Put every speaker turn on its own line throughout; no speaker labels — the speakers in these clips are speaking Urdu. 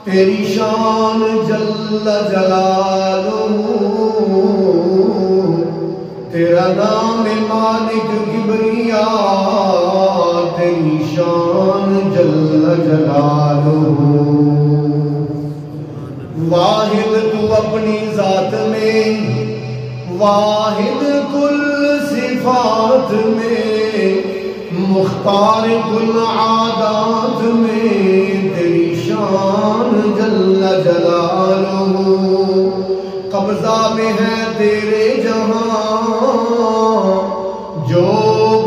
تیری شان جل جلالہ، تیرا نام مالک کبریا، تیری شان جل جلالہ۔ واحد تو اپنی ذات میں، واحد کل صفات میں، مختار کل عادات میں، تیری شان جل جلالہ۔ قبضہ میں ہے تیرے جہاں، جو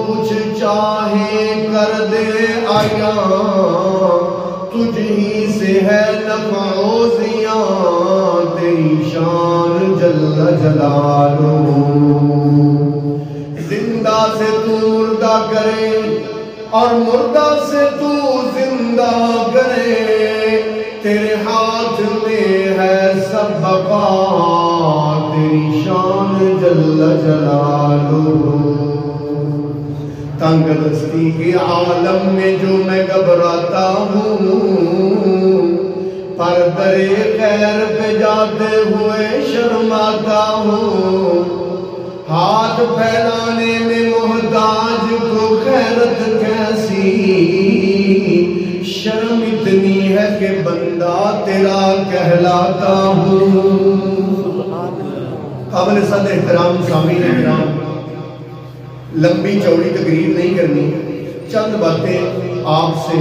کچھ چاہے کر دے عیاں، تجھ ہی سے ہے نفع و زیاں، تیری شان جل جلالہ۔ زندہ سے تو مردہ کرے اور مردہ سے تو زندہ کرے، تیرے ہاتھ میں ہے سب بقا، تیری شان جل جلالہ۔ تنگ دستی کے عالم میں جو میں گھبراتا ہوں، پر درے خیر پہ جاتے ہوئے شرماتا ہوں، ہاتھ پھیلانے میں محتاج کو خیرت کیسی، شرم اتنی ہے کہ بندہ تیرا کہلاتا ہوں۔ قابل صد احترام سامعین اکرام، لمبی چوڑی تقریر نہیں کرنی، چند باتیں آپ سے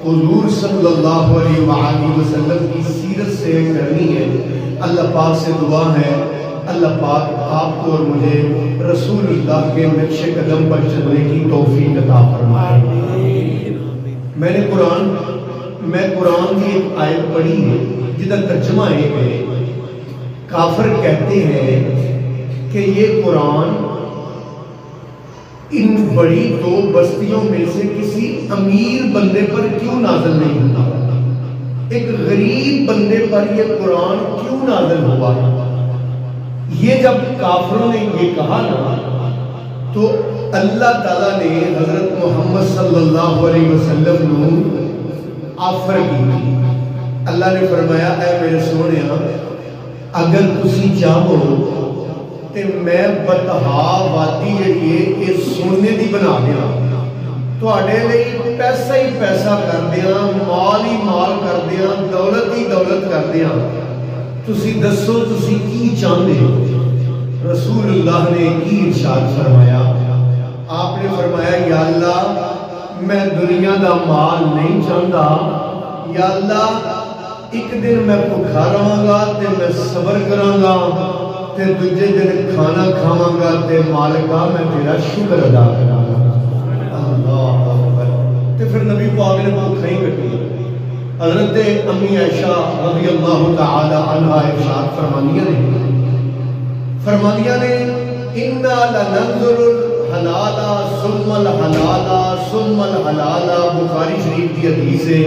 حضور صلی اللہ علیہ وآلہ وسلم کی سیرت سے کرنی ہے۔ اللہ پاک سے دعا ہے اللہ پاک آپ کو اور مجھے رسول اللہ کے نقش قدم پر چلنے کی توفیق عطا فرمائے۔ میں قرآن کی ایک آیت پڑھی ہے جس کا ترجمہ ہے، کافر کہتے ہیں کہ یہ قرآن ان بڑی دو بستیوں میں سے کسی امیر بندے پر کیوں نازل نہیں ہوتا، ایک غریب بندے پر یہ قرآن کیوں نازل ہوا۔ یہ جب کافروں نے یہ کہا نا تو اللہ تعالیٰ نے حضرت محمد صلی اللہ علیہ وسلم نے آفر کی۔ اللہ نے فرمایا اے میرے سونے، اگر تسی چاہو تے میں بتہا وادی جڑی ہے یہ سونے دی بنا دیا، تواڈے لئی پیسہ ہی پیسہ کر دیا، مال ہی مال کر دیا، دولت ہی دولت کر دیا، تسی دسو تسی کی چاہتے ہو۔ رسول اللہ نے کی ارشاد فرمایا، آپ نے فرمایا یا اللہ میں دنیا دا مال نہیں چاہتا، یا اللہ ایک دن میں بھوکا رہاں گا تے میں صبر کراں گا، تے دوجے دن کھانا کھاواں گا تے مالکا میں تیرا شکر ادا کراں گا۔ اللہ اکبر۔ تے پھر نبی پاک نے بھوکا ہی کٹی۔ حضرت امی عائشہ رضی اللہ تعالی عنہا ارشاد فرمانیاں نے اِنَّا لَنَنظُرُ الْحَلَالَ ثُمَّ الْحَلَالَ ثُمَّ الْحَلَالَ، بخاری شریف کی حدیث ہے۔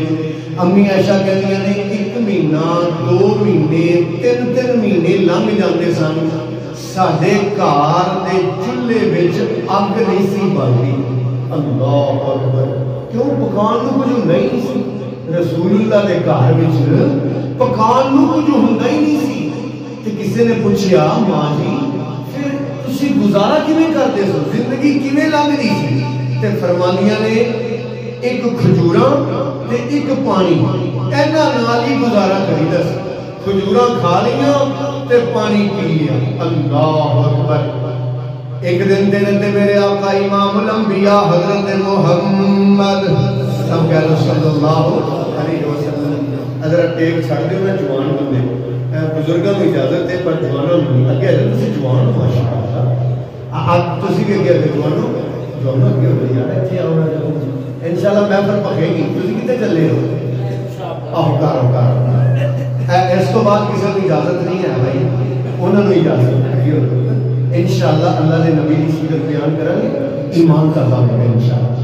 امی عائشہ کہتی ہیں ایک مہینہ، 2 مہینے، 3 مہینے لنگ جاندے سن، ساڈے گھر دے چولہے وچ اگ نہیں سی بلدی۔ اللہ اکبر۔ کیوں؟ پکان نوں کچھ نہیں سی، رسول اللہ دے گھر وچ پکان نوں کچھ ہوندا ہی نہیں سی۔ تے کسی نے پوچھیا ماں جی پھر تسی گزارا کیویں کردے سو، زندگی کیویں لنگدی سی؟ تے فرمانیاں نے ایک کھجوراں تے ایک پانی، اینا نال ہی گزارا کریدا سی۔ کھجوراں کھا لیاں تے پانی پی لیا۔ اللہ اکبر۔ ایک دن تے میرے آقا امام الانبیاء حضرت محمد صلی اللہ علیہ وسلم، حضرت ٹیک چھڑ دے میں جوان بندے بزرگوں کو اجازت ہے پر جوانوں نہیں اگے حضرت تسی جوان ہو ماشاءاللہ، آپ تسی بھی اگے جوانوں اگے ہو یار ایتھے آؤ انشاءاللہ محفل پکے گی۔ تسی کتے چلے ہو؟ آؤ کار اس تو بعد کسی کو اجازت نہیں ہے بھائی، انہوں نے اجازت ہے انشاءاللہ۔ اللہ نے نبی کی سیرت بیان کریں گے، ایمان کا دعویٰ ہے انشاءاللہ۔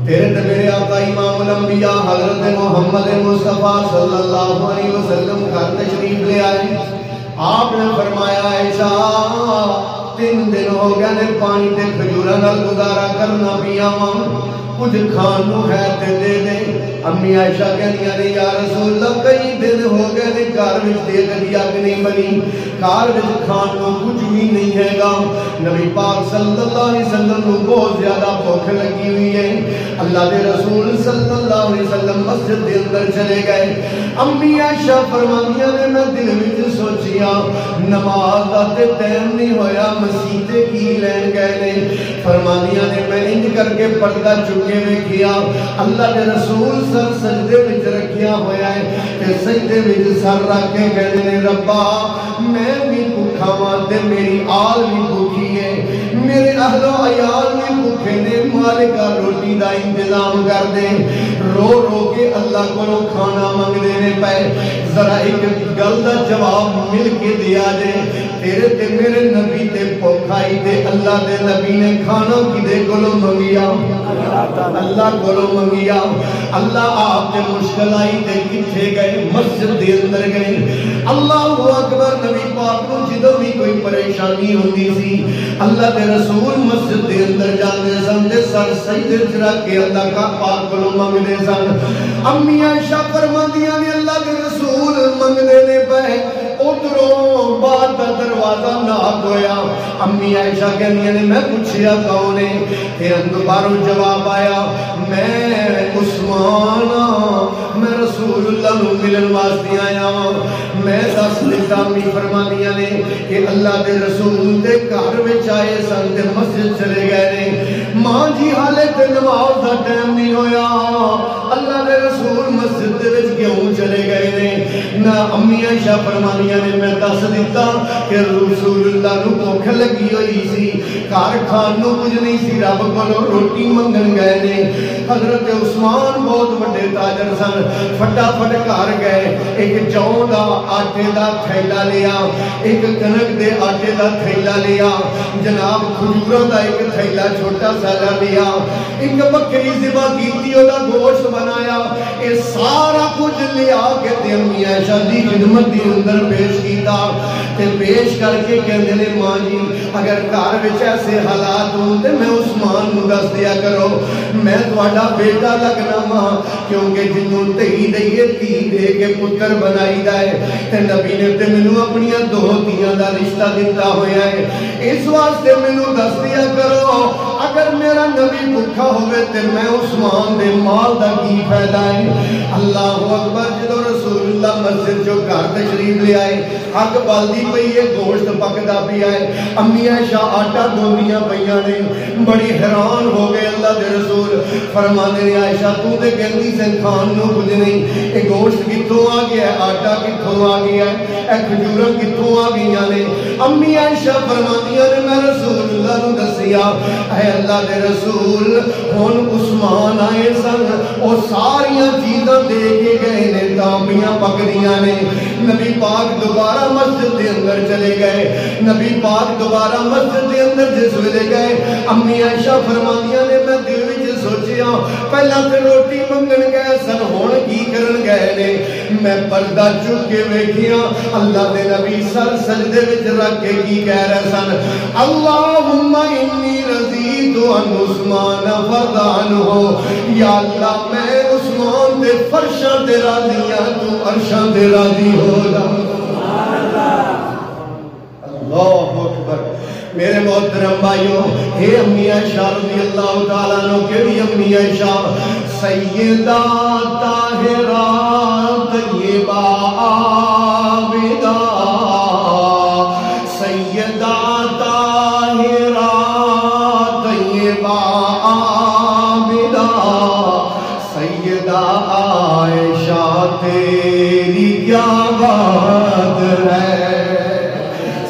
تیرے تے میرے آقا امام الانبیاء حضرت محمد مصطفیٰ صلی اللہ علیہ وسلم گھر تشریف لے آئے۔ آپ نے فرمایا عائشہ 3 دن ہو گئے نے پانی تے کھجوراں نال گزارا کرنا پیا ماں، کچھ کھانو ہے تے دے دے. امی عائشہ کہنیاں نے یا رسول اللہ کئی دن ہو گئے نے گھر وچ دے دی اگ نہیں بنی, گھر وچ کھان کو کچھ بھی نہیں ہے گا. نبی پاک صلی اللہ علیہ وسلم کو بہت زیادہ بھوک لگی ہوئی ہے. اللہ دے رسول صلی اللہ علیہ وسلم مسجد دے اندر چلے گئے. امی عائشہ فرمانیاں نے میں دل وچ سوچیا نماز دا تے ٹائم نہیں ہویا, مسیتے کی لین گئے نے. فرمانیاں نے میں انج کر کے پردہ چکے ویکھیا اللہ دے رسول سر سجدے وچ رکھیا ہویا ہے تے سجدے وچ سر رکھ کے کہندے نے ربا میں بھی بھوکا ہاں تے میری آل بھی بھوکی ہے, میرے اہل و عیال بھی بھوکے نے, مالکا روٹی دا انتظام کر دے. رو رو کے اللہ کو کھانا منگدے نے پے. ذرا ایک گل دا جواب مل کے دیا جے تیرے تے میرے نبی تے بھوکائی تے اللہ دے نبی نے کھانا کدے کولوں منگیا؟ اللہ کولوں منگیا. اللہ آپ تے مشکل آئی تے کتھے گئے؟ مسجد دے اندر گئے. اللہ اکبر. نبی پاک کو جدوں بھی کوئی پریشانی ہوتی سی اللہ دے رسول مسجد دے اندر جاندے سن تے سر سجدے وچ رکھ کے اللہ کا پاک کولوں منگدے سن. امی عائشہ فرماندیاں نے اللہ دے رسول منگدے نے پے, ادھروں بعد دا دروازہ ناک ہویا. امی عائشہ کہنیاں نے میں پوچھیا کون ہے, پھر دوبارہ جواب آیا میں عثمان میں رسول اللہ نو ملن واسطے آیا. میں دس دیتا. امی فرمانیاں نے کہ اللہ دے رسول دے گھر وچ آئے سن تے مسجد چلے گئے نے. ماں جی حالے تے نماز دا ٹائم نہیں ہویا, اللہ دے رسول مسجد دے وچ کیوں چلے گئے نے؟ نہ امی عائشہ فرمانیاں نے میں دس دیتا کہ رسول اللہ نو بھوک لگی ہوئی سی, گھر کھان نو کچھ نہیں سی, رب کولوں روٹی منگن گئے نے. حضرت عثمان بہت بڑے تاجر سن, فٹافٹ گھر گئے, ایک جوں دا آٹے دا تھیلا لیا, ایک کنک دے آٹے دا تھیلا لیا, جناب کھجوراں دا ایک تھیلا چھوٹا سا لیا, ایک بکری ذبح کیتی او دا گوشت بنایا. اے سارا کچھ لیا کے تے امی عائشہ دی خدمت دی اندر پیش کیتا تے پیش کر کے کہندے نے ماں جی اگر گھر وچ ایسے حالات ہون تے میں عثمان نو دس دیا کرو, میں تہاڈا بیٹا لگنا ماں, کیونکہ جنوں تہی دئیے تھی دے کے پتر بنائی دا ہے تے نبی نے تے مینوں اپنی دو تیاں دا رشتہ دتا ہویا ہے, اس واسطے مینوں دس دیا کرو اگر میرا نبی بھوکا ہوئے تے میں عثمان دے مال دا کی فائدہ ہے. اللہ اکبر. جدو رسول اللہ مسجد جو گھر تشریف لے آئے, اگ بالدی پئی ہے, گوشت پکدا پیا ہے, امی عائشہ آٹا گوندیاں پیاں نے, بڑی حیران ہو گئے. اللہ دے رسول فرماندے نے عائشہ تو تے کہندی سے کھان نو کچھ نہیں, اے گوشت کتھوں آ گیا ہے, آٹا کتھوں آ گیا ہے, اے کھجوراں کتھوں آ گئیاں نے؟ امی عائشہ فرماندیاں نے میں رسول اللہ نو دسیا اے اللہ دے رسول ہن عثمان آئے سن, او ساریاں چیزاں دے کے گئے نے, تانبیاں پکڑیاں نے. نبی پاک دوبارہ مسجد دے اندر چلے گئے. نبی پاک دوبارہ مسجد دے اندر جس ویلے گئے امی عائشہ فرماندیاں نے میں دل وچ سوچیا پہلا تے روٹی منگن گئے سن, ہن کی کرن گئے نے؟ میں پردہ چک کے ویکھیا اللہ دے نبی سر سجدے وچ رکھ کے کی کہہ رہے سن, اللہم انی رضیت ان عثمان فردان ہو, یا اللہ میں عثمان دے فرشاں تے راضی ہاں, تو عرشاں تے راضی ہو جا. اللہ اکبر. میرے محترم بھائیوں, اے امی عائشہ رضی اللہ تعالیٰ عنہ کیڑی امی عائشہ؟ سیدہ طاہرہ طیبہ عابدہ, سیدہ طاہرہ طیبہ عابدہ, سیدہ عائشہ تیری کیا بات ہے,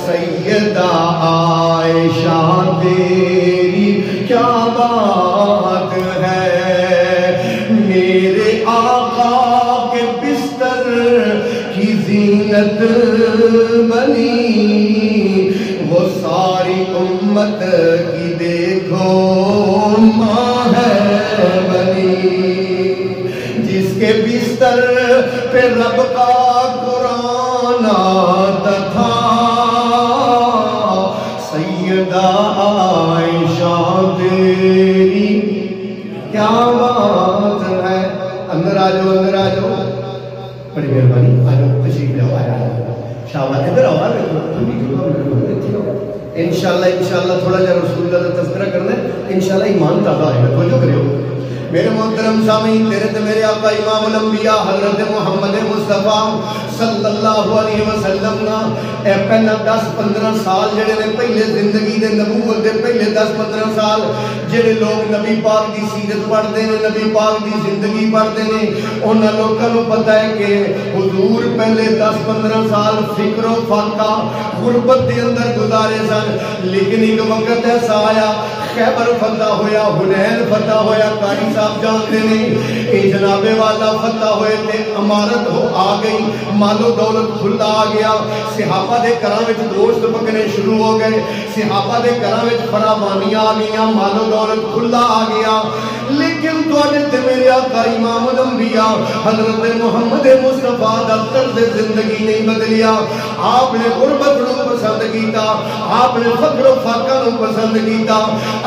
سیدہ عائشہ تیری کیا بات ہے, میرے آقا کے بستر کی زینت بنی, وہ ساری امت کی دیکھو ماں ہے بنی, جس کے بستر پہ رب کا قرآن آتا تھا, سیدہ عائشہ تیری کیا جاؤ اندر آ جاؤ. بڑی مہربانی آ جاؤ تشریف لاؤ. آیا شاباش ادھر آؤ. انشاءاللہ تھوڑا جا رسول اللہ کا تذکرہ کرنا ہے. انشاءاللہ ایمان تازہ آئے گا. توجہ کریو میرے محترم سامعین. تیرے تے میرے آقا امام الانبیاء حضرت محمد مصطفیٰ صلی اللہ علیہ وسلم نا اے پہلا 10-15 سال جڑے نے پہلے زندگی دے نبوت دے پہلے 10-15 سال جڑے لوگ نبی پاک دی سیرت پڑھتے ہیں, نبی پاک دی زندگی پڑھتے ہیں, انہاں لوگوں کو پتہ ہے کہ حضور پہلے 10-15 سال فکر و فاقہ غربت دے اندر گزارے سن. لیکن ایک وقت ایسا آیا خیبر فتح ہویا, حنین فتح ہویا. قاری صاحب جانتے نہیں اے جناب والا فتح ہوئے تے امارت ہو آ گئی, مال و دولت کھلا آ گیا. صحابہ دے گھراں وچ گوشت پکنے شروع ہو گئے, صحابہ دے گھراں وچ فراوانیاں آ گئیاں, مال و دولت کھلا آ گیا. لیکن تواڈے تے میرے آقا امام الانبیاء حضرت محمد مصطفیٰ دا طرز زندگی نہیں بدلیا. آپ نے غربت نو پسند کیتا, آپ نے فقر و فاقہ نو پسند کیتا.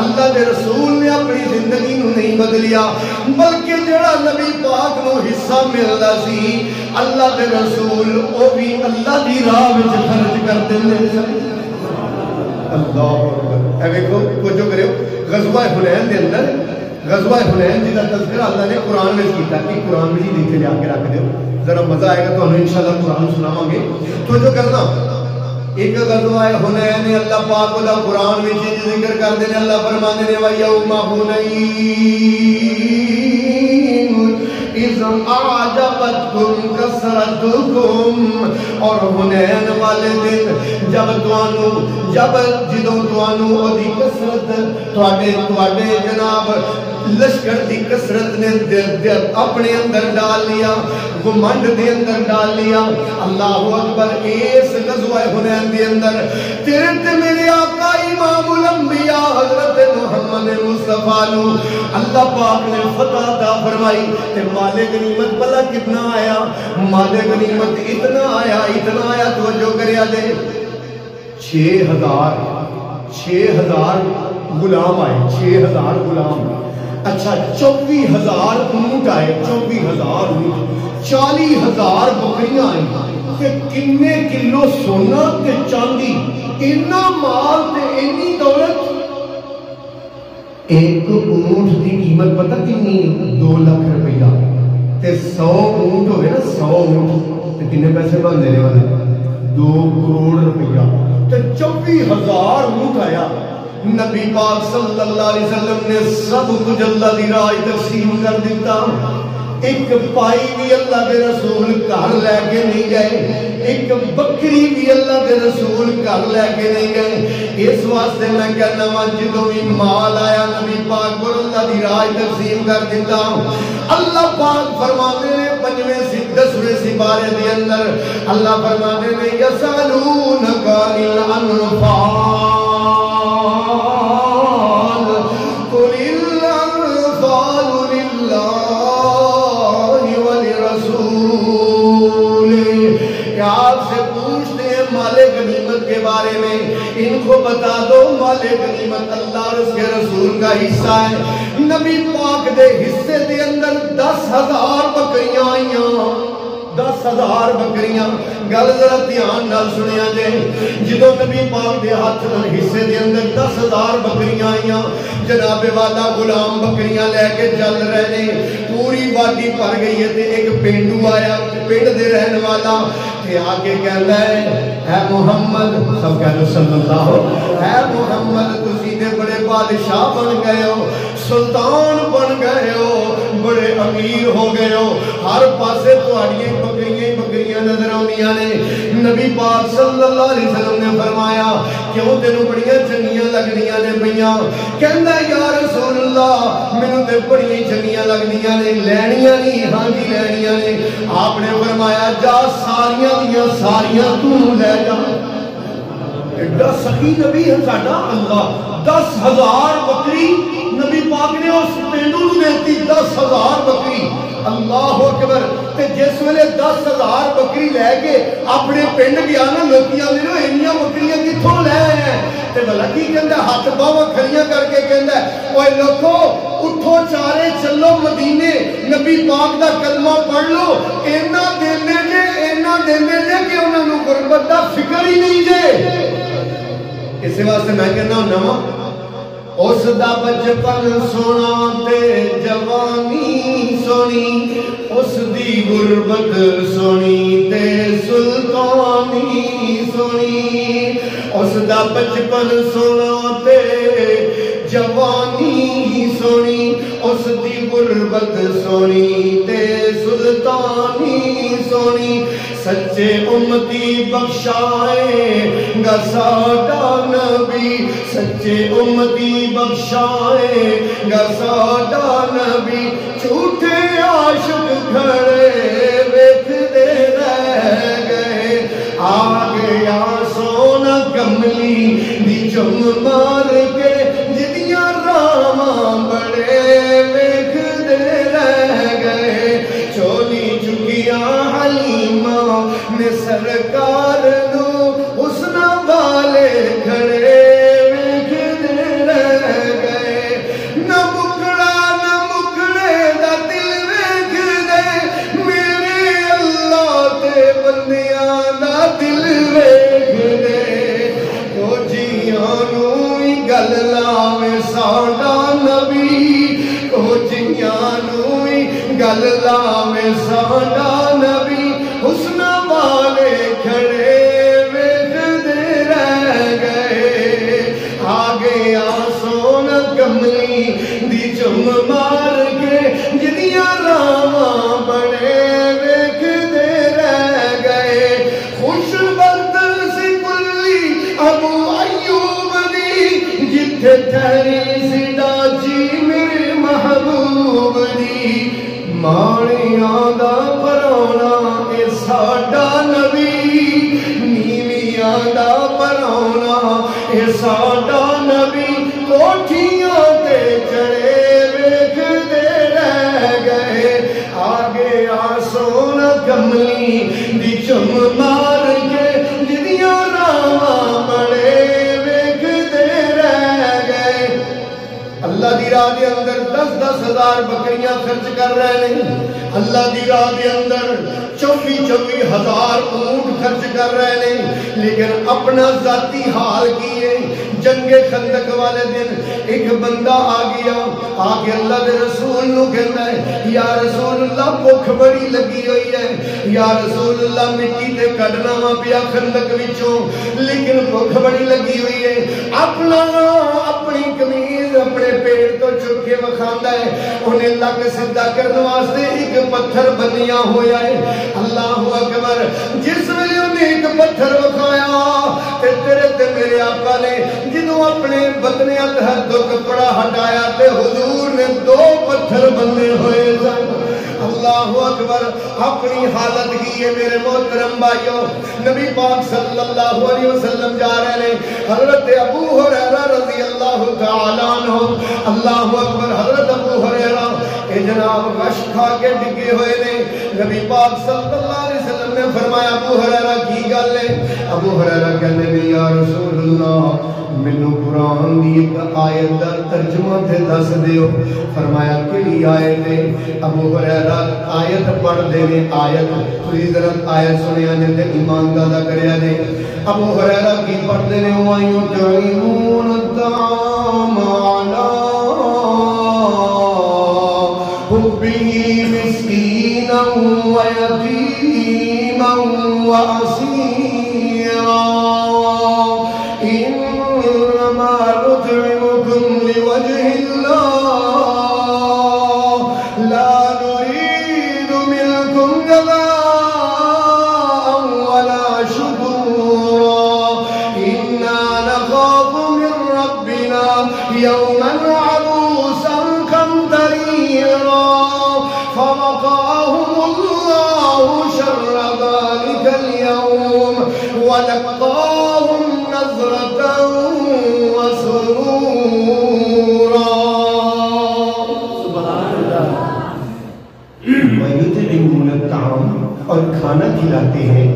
اللہ دے رسول نے اپنی زندگی نو نہیں بدلیا, بلکہ جڑا نبی پاک نو حصہ ملدا سی اللہ دے رسول او بھی اللہ دی راہ وچ خرچ کرتے ہیں. اللہ اکبر. اے ویکھو توجہ کریو غزوہ حنین دے اندر, غزوہ حنین جدا تذکرہ اللہ نے قرآن میں کیتا کہ قرآن میں جی دیکھے جا کے رکھ دیو, ذرا مزہ آئے گا تو ہمیں انشاءاللہ قرآن سناواں گے. توجہ کرنا ایک غزوہ حنین اللہ پاک دا قرآن میں ذکر کر دینے. اللہ فرمانے نے وَيَوْمَ حُنَيْنٍ اِذْ أَعْجَبَتْكُمْ كَثْرَتُكُمْ. اور حنین والے دن جب جدوں توانو دی کثرت تواڈے جناب لشکر دی کثرت نے اپنے اندر ڈال لیا, گمنڈ دے اندر ڈال لیا. اللہ اکبر. اس غزوہ حنین دے اندر تیرے تے میرے آقا امام الانبیاء حضرت محمد مصطفیٰ نو اللہ پاک نے فتح عطا فرمائی. تے مال غنیمت بلا کتنا آیا, مال غنیمت اتنا آیا توجہ کریا دے 6,000 غلام آئے, 6,000 غلام. اچھا 24,000 اونٹ آئے, 24,000 اونٹ, 40,000 بکریاں آئیں. کہ کنے کلو سونا تے چاندی, اتنا مال تے اتنی دولت. ایک اونٹ دی قیمت پتہ کتنی؟ 2 لاکھ روپیہ. تے 100 اونٹ ہوئے نا, 100 اونٹ تے کنے پیسے بن دینے والے 2 کروڑ روپیہ. تے 24,000 اونٹ آیا. نبی پاک صلی اللہ علیہ وسلم نے سب کچھ اللہ دی راہ تقسیم کر دیتا. ایک پائی بھی اللہ دے رسول گھر لے کے نہیں گئے, ایک بکری بھی اللہ دے رسول گھر لے کے نہیں گئے. اس واسطے میں کہنا وا جدوں بھی مال آیا نبی پاک کو اللہ دی راہ تقسیم کر دیتا. اللہ پاک فرماتے ہیں 5ویں سپارے دے اندر اللہ فرماتے ہیں یسالونک عن الانفال قل الانفال للہ آپ سے پوچھتے ہیں مال غنیمت کے بارے میں, ان کو بتا دو مال غنیمت اللہ اور اس کے رسول کا حصہ ہے. نبی پاک دے حصے دے اندر 10,000 بکریاں آئیاں, 10,000 بکریاں. گل ذرا دھیان نال سنیا جائے. جدوں نبی پاک دے ہاتھ حصے دے اندر 10,000 بکریاں آئیاں, جناب والا غلام بکریاں لے کے چل رہے ہیں. پوری وادی بھر گئی ہے. تے ایک پینڈو آیا, پنڈ دے رہن والا, تے آگے کہتا ہے اے محمد, سب کہتے صلی اللہ, اے محمد تسی تے بڑے بادشاہ بن گئے ہو, سلطان بن گئے ہو, بڑے امیر ہو گئے ہو, ہر پاسے تہاڈیاں بکریاں نظر آندیاں نے. نبی پاک صلی اللہ علیہ وسلم نے فرمایا کیوں تینوں بڑیاں چنگیاں لگدیاں نے پئیاں؟ کہندا یا رسول اللہ مینوں تے بڑیاں چنگیاں لگدیاں نے, لینیاں نہیں, ہاں جی لینیاں نے. آپ نے فرمایا جا ساریاں دیاں ساریاں تو لے جا. ایڈا سخی نبی ہے ساڈا. اللہ 10,000 بکری نبی پاک نے اس پینڈو نو دیتی, 10,000 بکری. اللہ اکبر. تے جس ویلے 10,000 بکری لے کے اپنے پنڈ گیا نا, لوکی آندے نے انیاں بکریاں کتھوں لے آئے ہیں؟ تے بھلا کی کہندا ہاتھ باواں کھڑیاں کر کے کہندا اوے لوکو اٹھو چارے چلو مدینے نبی پاک دا کلمہ پڑھ لو اینا دیندے جے کہ انہاں نوں غربت دا فکر ہی نہیں جے اس واسطے میں کہنا ہوں اس دا بچپن سونا تے جوانی سونی اس دی غربت سونی تے سلطانی سونی اس دا بچپن سونا تے جوانی سونی اس دی غربت سونی تے سلطانی سونی سچے امتی بخشائے گا ساڈا نبی سچے امتی بخشائے گا ساڈا نبی جھوٹے عاشق کھڑے ویکھدے رہ گئے آ گیا سونا کملی دی چم مار کے جدیاں راواں بڑے ویکھدے رہ گئے چولی چکیاں حلیمہ نے سرکار نو حسن والے کھڑے ویکھدے رہ گئے نہ مکڑے دا دل ویکھدے میرے اللہ تے بندیاں دا دل ویکھدے او جیاں نو ہی گل لاوے ساڈا نبی او جیاں نو ہی گل لاوے ساڈا نبی حسن والے کھڑے ویکھدے رہ گئے آ گیا سونا کملی دی چم مار کے جدیاں راواں بڑے ویکھدے رہ گئے خوش بخت سی کلی ابو ایوب دی جتھے ٹھہری سی ڈاچی میرے محبوب دی ماڑیاں دا پرونا اے ساڈا نبی نیویاں دا پرونا اے ساڈا نبی کوٹھیاں تے چڑھے ویکھدے رہ گئے آ گیا سونا کملی دی چم مار کے جدیاں راواں بڑے ویکھدے رہ گئے اللہ دی راہ دے اندر 10-10 ہزار بکریاں خرچ کر رہے ہیں اللہ دی راہ دے اندر 24 ہزار اونٹ خرچ کر رہے ہیں لیکن اپنا ذاتی حال کیے جنگ خندق والے دن ایک بندہ آ گیا آ کے اللہ دے رسول نو کہندا ہے یا رسول اللہ بھوک بڑی لگی ہوئی ہے یا رسول اللہ مٹی تے کڈنا وا پیا خندق وچوں لیکن بھوک بڑی لگی ہوئی ہے اپنی قمیض اپنے پیٹ تو چک کے وکھاندا ہے انہیں لگ سیدھا کرنے واسطے ایک پتھر بنیا ہویا ہے اللہ اکبر جس ویلے انہیں ایک پتھر وکھایا تے تیرے تے میرے آقا نے جدوں اپنے بدنیاں تو کپڑا ہٹایا تے حضور نے 2 پتھر بنے ہوئے سن اللہ اکبر اپنی حالت کی ہے میرے محترم بھائیوں نبی پاک صلی اللہ علیہ وسلم جا رہے ہیں حضرت ابو ہریرہ رضی اللہ تعالیٰ عنہ اللہ اکبر حضرت ابو ہریرہ اے جناب غش کھا کے ڈگے ہوئے نے نبی پاک صلی اللہ علیہ وسلم نے فرمایا ابو ہریرہ کی گل ہے ابو ہریرہ کہنے نے یا رسول اللہ مینوں قرآن دی ایک آیت دا ترجمہ تے دس دیو فرمایا کیڑی آیت ہے ابو ہریرہ آیت پڑھ دے نے آیت تسی ذرا آیت سنیا جے تے ایمان دا کریا جے ابو ہریرہ کی پڑھ دے نے وایو تعیمون الطعام علی حبی مسکینا و یتیما و اسیرا يوما عبوسا قمطريرا فوقاهم الله شر ذلك اليوم ولقاهم نظرة وسرورا سبحان اللہ وَيُطْعِمُونَ الطَّعَامَ اور کھانا کھلاتے ہیں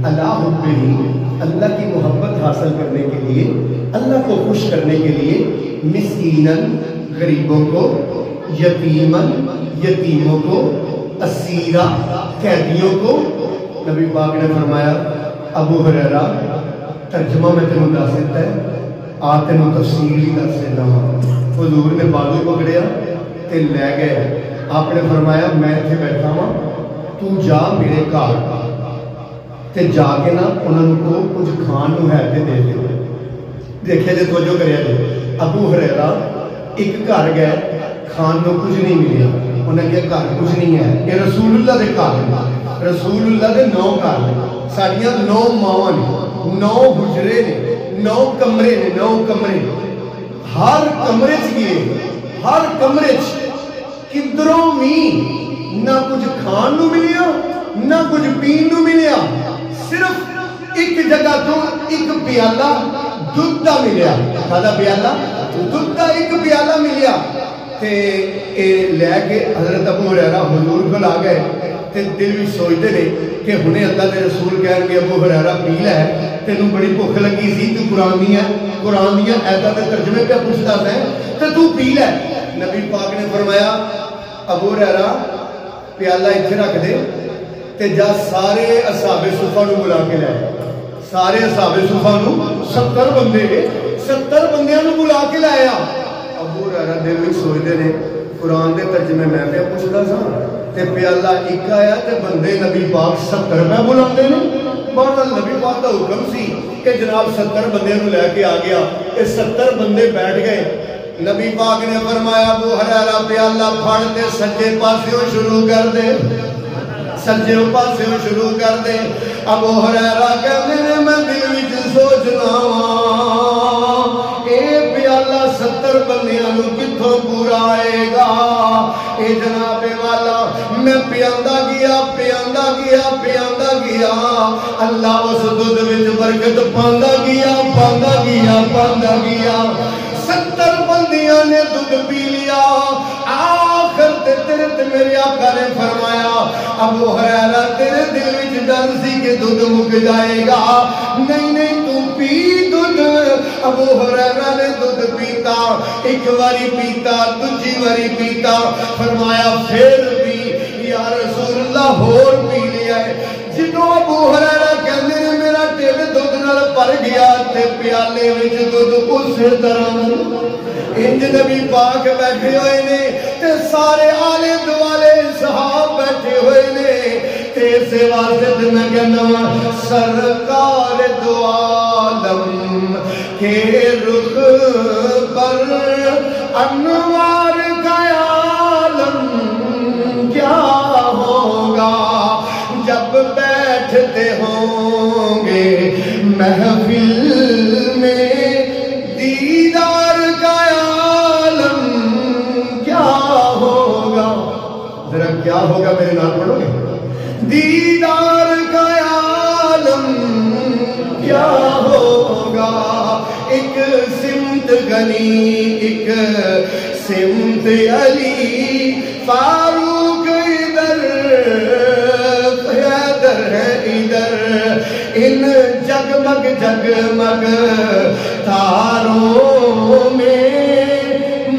اللہ حبہ، اللہ کی محبت حاصل کرنے کے لیے، اللہ کو خوش کرنے کے لیے، مسکیناً غریبوں کو، یتیماً یتیموں کو، اسیرا قیدیوں کو۔ نبی پاک نے فرمایا ابو ہریرہ ترجمہ میں تینوں دس دیتا ہے، آ تینوں تفسیر بھی دس دیتا ہوں۔ حضور نے بازو پکڑیا تے لے گئے، آپ نے فرمایا میں اتنے بیٹھا ہوں، تو جا میرے گھر تے جا کے نا انہوں کو کچھ کھان نو ہے تے دے دے۔ دیکھے جے توجہ کریا جے، ابو ہریرہ ایک گھر گئے، کھان نو کچھ نہیں ملیا، انہیں کہا گھر کچھ نہیں ہے، یہ رسول اللہ دے گھر، رسول اللہ دے 9 گھر، ساڑیاں 9 ماواں نے، 9 حجرے نے، 9 کمرے نے، 9 کمرے، ہر کمرے چیئے، ہر کمرے چیئے کدروں میں نہ کچھ کھان نو ملیا نہ کچھ پین نو ملیا، صرف ایک جگہ تو ایک پیالہ دودھ دا ملیا، کھادا پیالہ دودھ دا ایک پیالہ ملیا۔ تے لے کے حضرت ابو ہریرہ حضور کو لا گئے تے دل بھی سوچتے رہے کہ ہنے اللہ دے رسول کہیں گے ابو ہریرہ پی لے، تینوں بڑی بھوک لگی سی، تو قرآن دیا آیتاں دے ترجمے پہ پوچھتا ہے تے تو پی لے۔ نبی پاک نے فرمایا ابو ہریرہ پیالہ اتنے رکھ دے تے جا سارے اصحاب صفہ نو بلا کے لے، سارے اصحاب صفہ نو 70 بندے 70 بندیاں نو بلا کے لایا۔ ابو ہریرہ دل وچ سوچدے نے قرآن دے ترجمے میں پہ پوچھدا سا تے پیالہ ایک آیا تے بندے نبی پاک 70 پہ بلاندے نے۔ بہرحال نبی پاک دا حکم سی کہ جناب 70 بندے نو لے کے آ گیا، یہ 70 بندے بیٹھ گئے۔ نبی پاک نے فرمایا ابو ہریرہ پیالہ پھڑ دے سجے پاسیوں شروع کر دے، سجے پاسیوں شروع کر دے۔ ابو ہریرہ کہندے نے میں دل وچ سوچنا اے پیالہ 70 بندیاں نو کتھوں پورا آئے گا؟ اے جناب والا میں پیاندا گیا پیاندا گیا پیاندا گیا، اللہ اس دودھ وچ برکت پاندا گیا پاندا گیا پاندا گیا۔ 70 بندیاں نے دودھ پی لیا، آخر تیرے تے میرے آقا نے فرمایا ابو ہریرہ تیرے دل وچ ڈر سی کہ دودھ مک جائے گا، نہیں نہیں تو پی دودھ۔ ابو ہریرہ نے دودھ پیتا، ایک واری پیتا، دوجی واری پیتا، فرمایا پھر بھی یا رسول اللہ ہور پی لیا ہے۔ جدوں ابو ہریرہ کہندے نے میرا ٹھڈ دودھ نال بھر گیا تے پیالے وچ دودھ اسی طرح انج نبی پاک بیٹھے ہوئے نے تے سارے آلے دوالے صحاب بیٹھے ہوئے نے تے سے واسط میں کہنا سرکار دو عالم کے رخ پر انوار کا عالم کیا ہوگا جب بیٹھتے ہوں گے محفل میں دیدار کا عالم کیا ہوگا؟ ذرا کیا ہوگا میرے نام پڑھو گے؟ دیدار کا عالم کیا ہوگا؟ ایک سمت غنی ایک سمت علی فاروق ادھر حیدر ہے ادھر، ان جگمگ جگمگ تاروں میں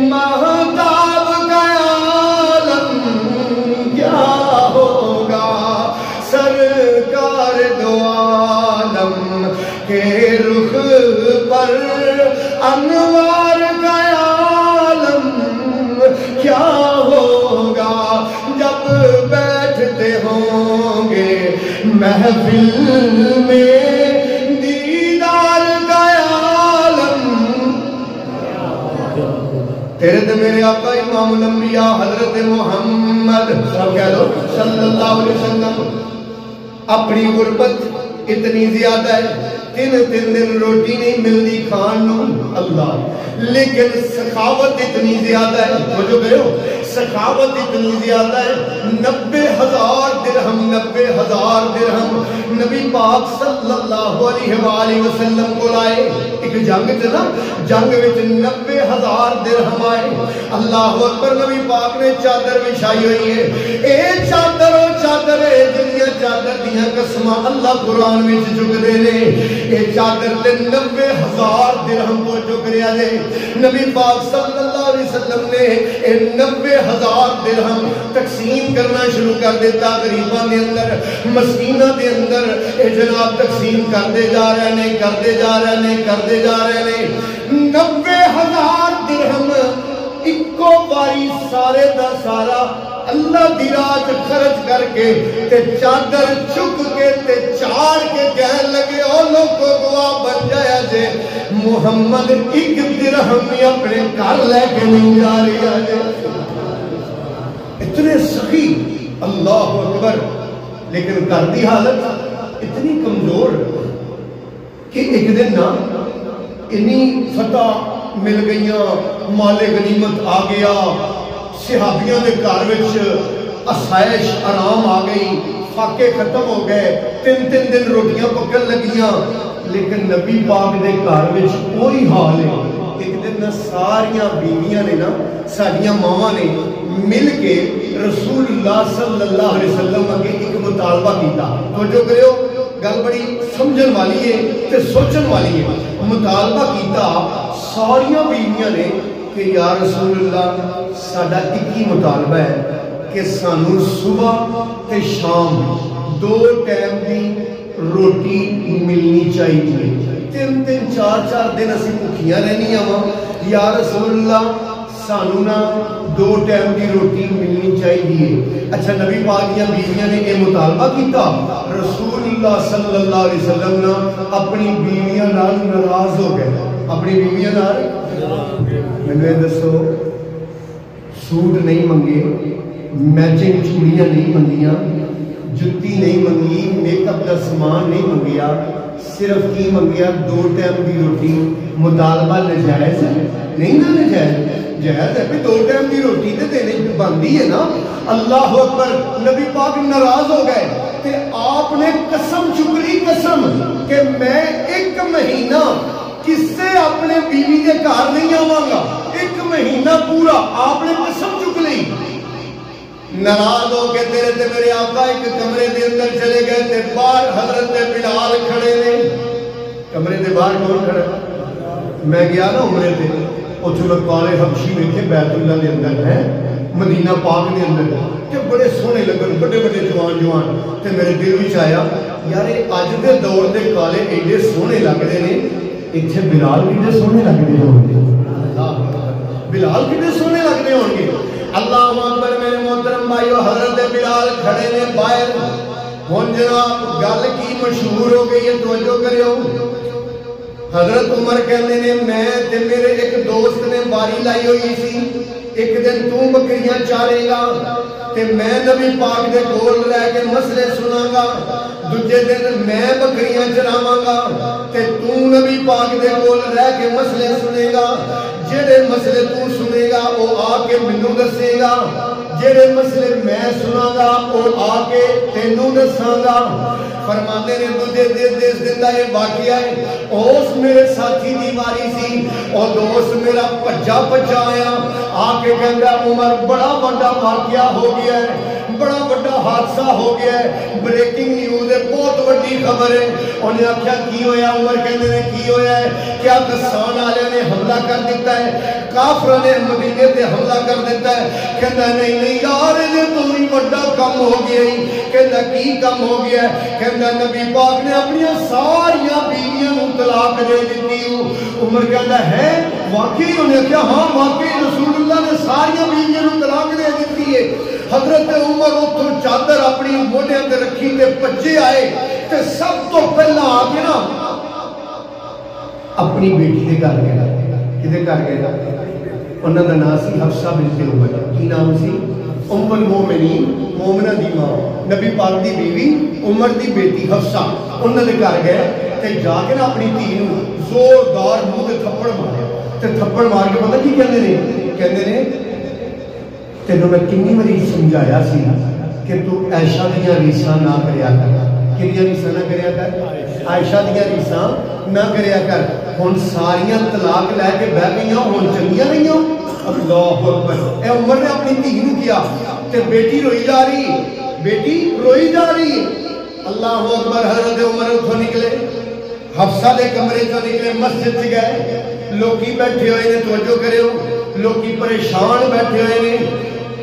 مہتاب کا عالم کیا ہوگا؟ سرکار دو عالم کے رخ پر انوار کا عالم کیا ہوگا جب بیٹھتے ہوں گے محفل میں دیدار کا عالم۔ تیرے تے میرے آقا امام الانبیاء حضرت محمد صلی اللہ علیہ وسلم اپنی غربت اتنی زیادہ ہے، 3 دن روٹی نہیں ملتی کھان نو اللہ، لیکن سخاوت اتنی زیادہ ہے، وہ جو گئے ہو سخاوت اتنی زیادہ ہے، 90,000 درہم 90,000 درہم نبی پاک صلی اللہ علیہ وآلہ وسلم کو لائے۔ ایک جنگ تھا، جنگ وچ 90,000 درہم آئے۔ اللہ اکبر، نبی پاک نے چادر بچھائی ہوئی ہے، اے چادر او چادر ہے جنیاں چادر دی دیاں قسماں اللہ قرآن میں چک دے نے اے چادر تے 90,000 درہم کو چک رہا جے نبی پاک صلی اللہ علیہ وسلم نے اے 90,000 درہم تقسیم کرنا شروع کر دیتا غریباں دے اندر مسکیناں دے اندر اے جناب تقسیم کرتے جا رہے نے کرتے جا رہے نے کرتے جا رہے نے 90,000 درہم اکو باری سارے دا سارا اللہ دی راہ خرچ کر کے تے چادر چک کے تے چاڑ کے کہنے لگے او لوگوں گواہ بن جایا جے محمد ایک درہم اپنے گھر لے کے نہیں جا رہا جے اتنے سخی اللہ اکبر لیکن گھر دی حالت اتنی کمزور کہ ایک دن نا انی فتح مل گئیاں مال غنیمت آ گیا صحابیاں دے گھر وچ آسائش آرام آ گئی فاقے ختم ہو گئے 3 دن روٹیاں پکن لگیاں لیکن نبی پاک دے گھر وچ کوئی حال ہے ایک دن نہ ساریاں بیویاں نے نا ساریاں ماواں نے مل کے رسول اللہ صلی اللہ علیہ وسلم اگے ایک مطالبہ کیتا توجہ کریو گل بڑی سمجھن والی ہے تے سوچن والی ہے مطالبہ کیتا ساریاں بیویاں نے کہ یا رسول اللہ ساڈا ایک ہی مطالبہ ہے کہ سانو صبح تے شام 2 ٹائم دی روٹی ملنی چاہیے 3 4 دن اسی بھوکیاں رہنیاں وا یا رسول اللہ سانو نا 2 ٹائم دی روٹی ملنی چاہیے اچھا نبی پاک دیاں بیویاں نے یہ مطالبہ کیتا رسول اللہ صلی اللہ علیہ وسلم نا اپنی بیویاں نال ناراض ہو گئے اپنی بیویاں نال میں دسو سوٹ نہیں منگے میچنگ چوڑیاں نہیں منگیاں جتی نہیں منگی میک اپ کا سامان نہیں منگیا صرف کی منگیا 2 ٹائم دی روٹی مطالبہ نجائز ہے نہیں نا نجائز جائز ہے 2 ٹائم دی روٹی تے دینے بندی ہے نا اللہ اکبر نبی پاک ناراض ہو گئے تے آپ نے قسم چکلی قسم کہ میں 1 مہینہ کس سے اپنے بیوی کے گھر نہیں آواں گا 1 مہینہ پورا آپ نے قسم چک لی ناراض ہو کے تیرے تے میرے آقا ایک کمرے دے اندر چلے گئے تے باہر حضرت بلال کھڑے نے کمرے دے باہر کون کھڑا میں گیا نا عمرے تے اوتھے میں کالے حبشی ویکھے بیت اللہ دے اندر ہے مدینہ پاک دے اندر کہ بڑے سونے لگن بڑے بڑے جوان تے میرے دل وچ آیا یار اج دے دور دے کالے ایڈے سونے لگدے نے ایتھے بلال کڈے سونے لگدے ہون گے بلال کڈے سونے لگدے ہون گے اللہ اکبر میرے محترم بھائیو حضرت بلال کھڑے نے باہر ہن جناب گل کی مشہور ہو گئی ہے توجہ کریو حضرت عمر کہندے نے میں تے میرے ایک دوست نے باری لائی ہوئی سی ایک دن تو بکریاں چارے گا تے میں نبی پاک دے کول رہ کے مسئلے سناں گا دوجے دن میں بکریاں چراواں گا تے تو نبی پاک دے کول رہ کے مسئلے سنے گا جڑے مسئلے تو سنے گا وہ آ کے مینوں دسے گا جڑے مسئلے میں سنا گا وہ آ کے تینوں دساں گا فرماندے نے دوجے دن دا یہ واقعہ ہے اس میرے ساتھی دی واری سی اور دوست میرا پجا آیا آ کے کہندا عمر بڑا بڑا واقعہ ہو گیا ہے بڑا بڑا حادثہ ہو گیا ہے بریکنگ نیوز ہے بہت بڑی خبر ہے انہیں آخیا کی ہویا عمر کہندے نے کی ہویا ہے کیا غسان والے نے حملہ کر دیتا ہے کافر نے مدینے تے حملہ کر دیتا ہے کہندا نہیں یار یہ تو ہی بڑا کم ہو گیا ہی کہندا کی کم ہو گیا ہے کہندا نبی پاک نے اپنی ساریاں بیویاں کو طلاق دے دیتی عمر کہندا ہے واقعی انہیں کہا ہاں واقعی رسول اللہ نے ساریاں بیویاں کو طلاق دے دیتی ہے حضرت عمر اتھوں چادر اپنی موڈیاں تے رکھی تے بچے آئے تے سب تو پہلا آ کے نا اپنی بیٹی دے گھر گیا کدے گھر گیا انہاں دا نام سی حفصہ بنت عمر کی نام سی ام المومنین مومنہ دی ماں نبی پاک دی بیوی عمر دی بیٹی حفصہ انہاں دے گھر گیا تے جا کے نا اپنی دھی نوں زوردار منہ تے تھپڑ ماریا تے تھپڑ مار کے پتہ کی کہندے نے تینوں میں کنی باری سمجھایا سی کہ تو عائشہ دیاں ریساں نہ کریا کر کنیاں ریساں نہ کریا کر عائشہ دیاں ریساں نہ کریا کر ہن ساریاں طلاق لے کے بہ گئیاں ہن چنگیاں نہیں ہو اللہ اکبر اے عمر نے اپنی دھی نوں کیا تے بیٹی روئی جا رہی اللہ اللہ اکبر. حضرت عمر اتھوں نکلے, حفصہ دے کمرے چوں نکلے, مسجد سے گئے. لوکی بیٹھے ہوئے نے, توجہ کرے ہو, لوکی پریشان بیٹھے ہوئے نے.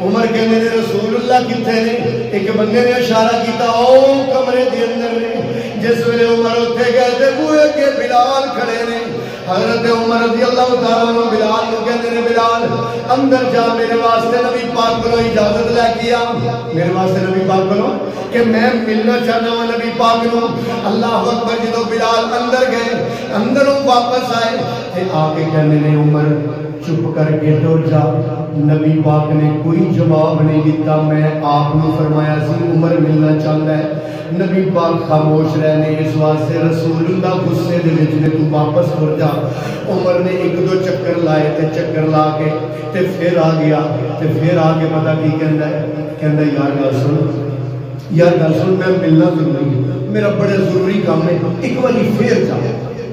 عمر کہنے نے رسول اللہ کتنے نے؟ ایک بندے نے اشارہ کیتا, او کمرے دے اندر نے. جس ویلے عمر اتھے گئے تے بوئے کے بلال کھڑے نے. حضرت عمر رضی اللہ تعالیٰ عنہ بلال کو کہتے ہیں, بلال اندر جا, میرے واسطے نبی پاک کو اجازت لے کے آ. میرے واسطے نبی پاک کو کہ میں ملنا چاہنا ہوں نبی پاک کو. اللہ اکبر. جدو بلال اندر گئے, اندروں واپس آئے تے آ کے کہنے نے, عمر چپ کر کے ٹر جا. نبی پاک نے کوئی جواب نہیں دیتا. میں آپ نے فرمایا سی عمر ملنا چاہتا ہے. نبی پاک خاموش رہنے, اس واسطے رسول اللہ غصے دے وچ نے تو واپس ہو جا. عمر نے ایک دو چکر لائے تے چکر لا کے تے پھر آ گیا. تے پھر آ کے پتہ کی کہندا ہے, کہندا یار گل سن, یار گل سن, میں ملنا ضروری ہے, میرا بڑا ضروری کام ہے, ایک باری پھر جا.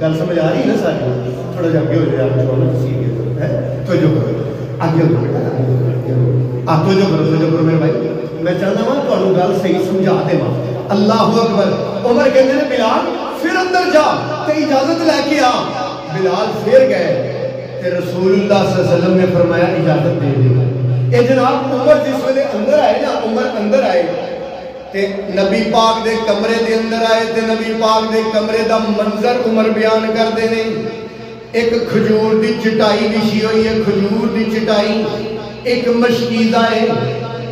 گل سمجھ آ رہی ہے نا ساری؟ تھوڑا جا کے ہو جائے آپ چھوڑا تو جو کرو آگے تو جو کرو میرے بھائی. میں چاہتا ہوں تمہیں گل صحیح سمجھا دے. اللہ اکبر. عمر کہتے ہیں بلال پھر اندر جا تے اجازت لے کے آ. بلال پھر گئے تے رسول اللہ صلی اللہ علیہ وسلم نے فرمایا اجازت دے دے. اے جناب عمر جس ویلے اندر آئے نا, عمر اندر آئے تے نبی پاک دے کمرے دے اندر آئے تے نبی پاک دے کمرے دا منظر عمر بیان کر دے نے. ایک کھجور دی چٹائی بچھی ہوئی ہے, کھجور دی چٹائی, ایک مشکیزہ ہے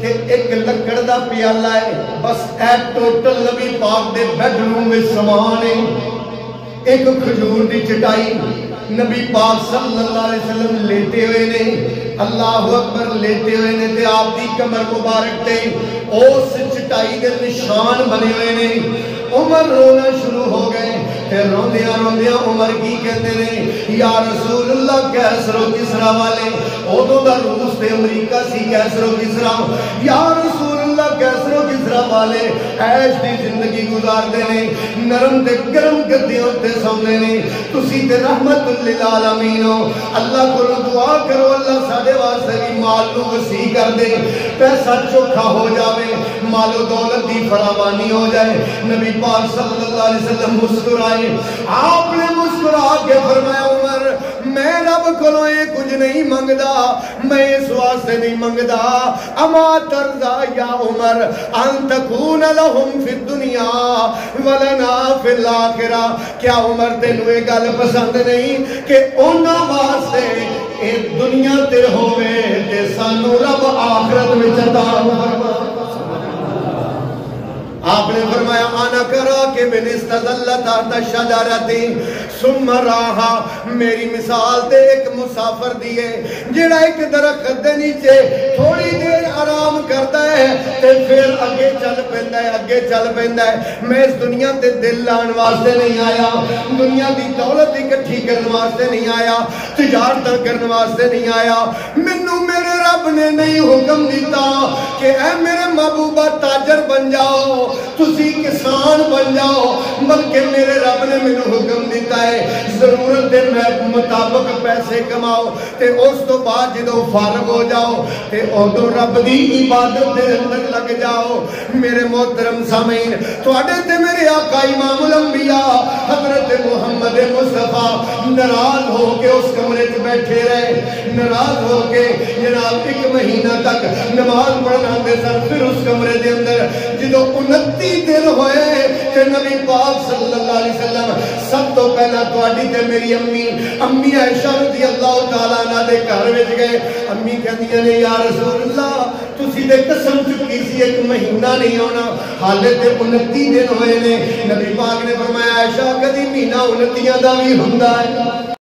تے ایک لکڑ دا پیالہ ہے. بس اے ٹوٹل نبی پاک دے بیڈ روم میں سامان ہے. ایک کھجور دی چٹائی, نبی پاک صلی اللہ علیہ وسلم لیٹے ہوئے نے. اللہ اکبر. لیٹے ہوئے نے تے آپ دی کمر مبارک تے اس چٹائی دے نشان بنے ہوئے نے. عمر رونا شروع ہو گئے تے روندیاں روندیاں عمر کی کہتے نے, یا رسول اللہ کیسر و کسرا والے, ادوں دا روس تے امریکہ سی کیسر و کسرا, یا رسول اللہ کیسر و کسرا والے عیش دی زندگی گزارتے نے, نرم تے گرم گدیاں تے سوندے نے. تسی تے رحمت للعالمین ہو. اللہ کو دعا کرو اللہ ساڈے واسطے بھی مال نو وسیع کر دے, پیسہ چوکھا ہو جاوے, مال و دولت دی فراوانی ہو جائے. نبی پاک صلی اللہ علیہ وسلم مسکرائے. آپ نے مسکرا کے فرمایا, عمر میں رب کولوں یہ کچھ نہیں منگدا, میں اس واسطے نہیں منگدا, اما ترضا یا عمر ان تکون لہم فی الدنیا ولنا فی الاخرہ. کیا عمر تینوں یہ گل پسند نہیں کہ انہاں واسطے اے دنیا تے ہوے تے سانو رب آخرت وچ عطا فرما. آپ نے فرمایا آنا کرا کہ من استظل تحت شجرتی ثم راہا. میری مثال تے ایک مسافر دیئے جڑا ایک درخت دے نیچے تھوڑی دیر آرام کرتا ہے تے پھر اگے چل پیندا ہے, اگے چل پیندا ہے. میں اس دنیا تے دل لان واسطے نہیں آیا, دنیا دی دولت اکٹھی کرنے واسطے نہیں آیا, تجارت کرنے واسطے نہیں آیا. مینوں میرے رب نے نہیں حکم دیتا کہ اے میرے محبوبہ تاجر بن جاؤ, تسی کسان بن جاؤ, بلکہ میرے رب نے مینوں حکم دیتا ہے ضرورت دے مطابق پیسے کماؤ تے اس تو بعد جدو فارغ ہو جاؤ تے ادو رب دی عبادت دے اندر لگ جاؤ. میرے محترم سامعین, تواڈے تے میرے آقا امام الانبیاء حضرت محمد مصطفیٰ ناراض ہو کے اس کمرے میں بیٹھے رہے, ناراض ہو کے جناب 1 مہینہ تک نماز پڑھنا دے سن. پھر اس کمرے دے اندر جدو 29 دن ہوئے کہ نبی پاک صلی اللہ علیہ وسلم سب تو پہلا تواڈی تے میری امی عائشہ رضی اللہ تعالیٰ عنہ دے گھر وچ گئے. امی کہندیاں نے یا رسول اللہ تسی تے قسم چکی سی 1 مہینہ نہیں ہونا, حالے تے 29 دن ہوئے نے. نبی پاک نے فرمایا عائشہ کدی مہینہ 29 دا بھی ہوندا ہے.